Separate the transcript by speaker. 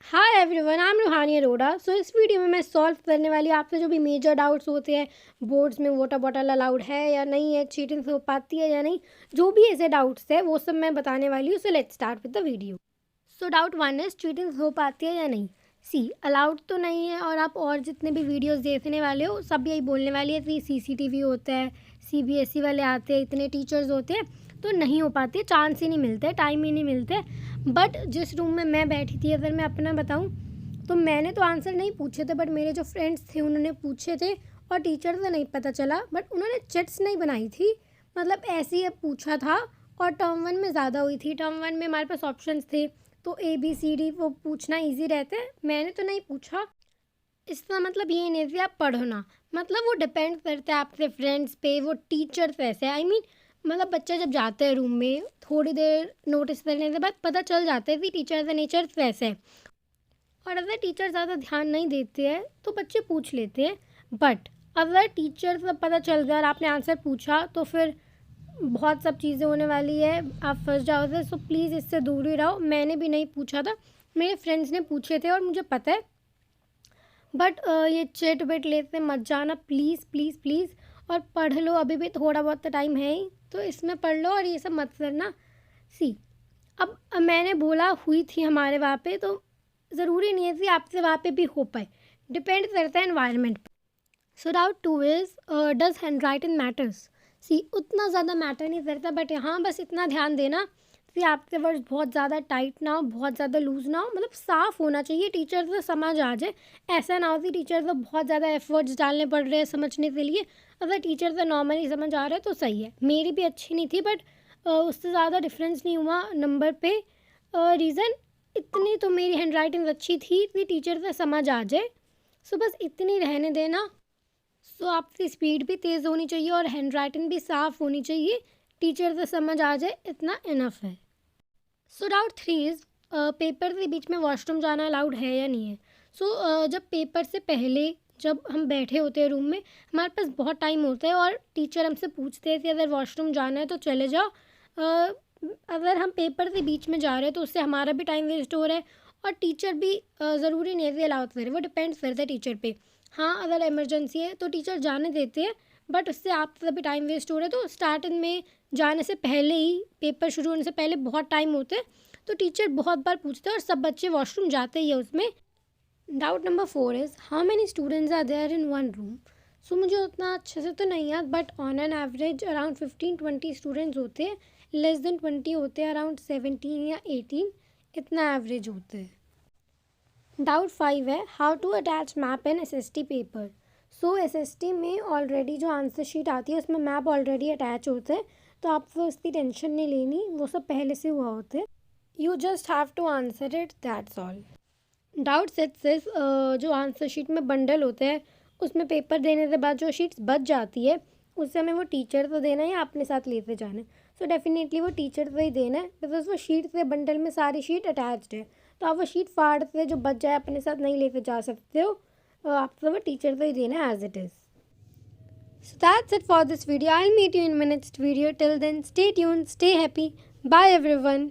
Speaker 1: Hi everyone, I am रूहानी अरोड़ा। सो इस video में मैं सॉल्व करने वाली आपसे जो भी मेजर डाउट्स होते हैं बोर्ड्स में, वाटर बॉटल अलाउड है या नहीं है, चीटिंग से हो पाती है या नहीं, जो भी ऐसे डाउट्स है वो सब मैं बताने वाली हूँ। So let's start with the video. So doubt one is cheating हो पाती है या नहीं। सी अलाउड तो नहीं है, और आप और जितने भी वीडियोस देखने वाले हो सब यही बोलने वाली है कि सीसीटीवी होता है, सीबीएसई वाले आते हैं, इतने टीचर्स होते हैं, तो नहीं हो पाती है, चांस ही नहीं मिलते, टाइम ही नहीं मिलते। बट जिस रूम में मैं बैठी थी, अगर मैं अपना बताऊं, तो मैंने तो आंसर नहीं पूछे थे, बट मेरे जो फ्रेंड्स थे उन्होंने पूछे थे, और टीचर से नहीं पता चला, बट उन्होंने चिट्स नहीं बनाई थी, मतलब ऐसे ही पूछा था। और टर्म वन में ज़्यादा हुई थी। टर्म वन में हमारे पास ऑप्शंस थे, तो ABCD वो पूछना ईजी रहता है, मैंने तो नहीं पूछा। इसका मतलब ये नहीं कि आप पढ़ो ना, मतलब वो डिपेंड करता है आपके फ्रेंड्स पे, वो टीचर वैसे आई मीन मतलब बच्चा जब जाता है रूम में, थोड़ी देर नोटिस करने के बाद पता चल जाता है कि टीचर का नेचर वैसे है। और अगर टीचर ज़्यादा ध्यान नहीं देते हैं तो बच्चे पूछ लेते हैं, बट अगर टीचर से पता चल गया और आपने आंसर पूछा तो फिर बहुत सब चीज़ें होने वाली है, आप फंस जाओगे। सो प्लीज़ इससे दूर ही रहो। मैंने भी नहीं पूछा था, मेरे फ्रेंड्स ने पूछे थे और मुझे पता है, बट ये चिट विट लेते मत जाना प्लीज़ प्लीज़ प्लीज़। और पढ़ लो, अभी भी थोड़ा बहुत तो टाइम है ही, तो इसमें पढ़ लो और ये सब मत करना। सी अब मैंने बोला हुई थी हमारे वहाँ पे, तो ज़रूरी नहीं है कि आपसे वहाँ पे भी हो पाए, डिपेंड करता है एनवायरनमेंट पर। So doubt two is does hand writing matters. See उतना ज़्यादा मैटर नहीं करता, बट हाँ बस इतना ध्यान देना कि आपके वर्ड्स बहुत ज़्यादा टाइट ना हो, बहुत ज़्यादा लूज़ ना हो, मतलब साफ़ होना चाहिए, टीचर से समझ आ जाए। ऐसा ना हो कि टीचर को बहुत ज़्यादा एफर्ट्स डालने पड़ रहे हैं समझने के लिए। अगर टीचर से नॉर्मली समझ आ रहा है तो सही है। मेरी भी अच्छी नहीं थी, बट उससे ज़्यादा डिफरेंस नहीं हुआ नंबर पे। रीज़न इतनी तो मेरी हैंड राइटिंग अच्छी थी कि टीचर से समझ आ जाए, सो बस इतनी रहने देना। सो आपकी स्पीड भी तेज़ होनी चाहिए और हैंड राइटिंग भी साफ़ होनी चाहिए, टीचर से समझ आ जाए, इतना इनफ है। सो डाउट थ्री इज़ पेपर के बीच में वॉशरूम जाना अलाउड है या नहीं है। सो जब पेपर से पहले जब हम बैठे होते हैं रूम में, हमारे पास बहुत टाइम होता है और टीचर हमसे पूछते हैं कि अगर वॉशरूम जाना है तो चले जाओ। अगर हम पेपर के बीच में जा रहे हैं तो उससे हमारा भी टाइम वेस्ट हो रहा है, और टीचर भी ज़रूरी नहीं है अलाउड करे, वो डिपेंड्स करता है टीचर पे। हाँ अगर इमरजेंसी है तो टीचर जाने देते हैं, बट उससे आपका भी टाइम वेस्ट हो रहा है। तो स्टार्टिंग में जाने से पहले ही, पेपर शुरू होने से पहले बहुत टाइम होते हैं, तो टीचर बहुत बार पूछते हैं और सब बच्चे वॉशरूम जाते ही है उसमें। Doubt number four is how many students are there in one room. So मुझे उतना अच्छे से तो नहीं याद, but on an average around 15-20 students होते हैं, लेस देन 20 होते हैं, अराउंड 17 या 18, इतना एवरेज होते हैं। डाउट फाइव है how to attach map in SST paper. So SST में ऑलरेडी जो आंसर शीट आती है उसमें मैप ऑलरेडी अटैच होते हैं, तो आपको उसकी टेंशन नहीं लेनी, वो सब पहले से हुआ होते हैं। You just have to answer it, that's all. Doubt six is जो आंसर शीट में बंडल होते हैं, उसमें पेपर देने के बाद जो शीट्स बच जाती है, उससे हमें वो टीचर को देना है या अपने साथ लेते जाना है। सो डेफिनेटली वो टीचर को ही देना है, बिकॉज वो शीट के बंडल में सारी शीट अटैच्ड है, तो आप वो शीट फाड़ के जो बच जाए अपने साथ नहीं लेके जा सकते हो, आपको वो टीचर को ही देना है as it is. So that's it for this video. I'll meet you in my next video. Till then, stay tuned, stay happy. Bye everyone.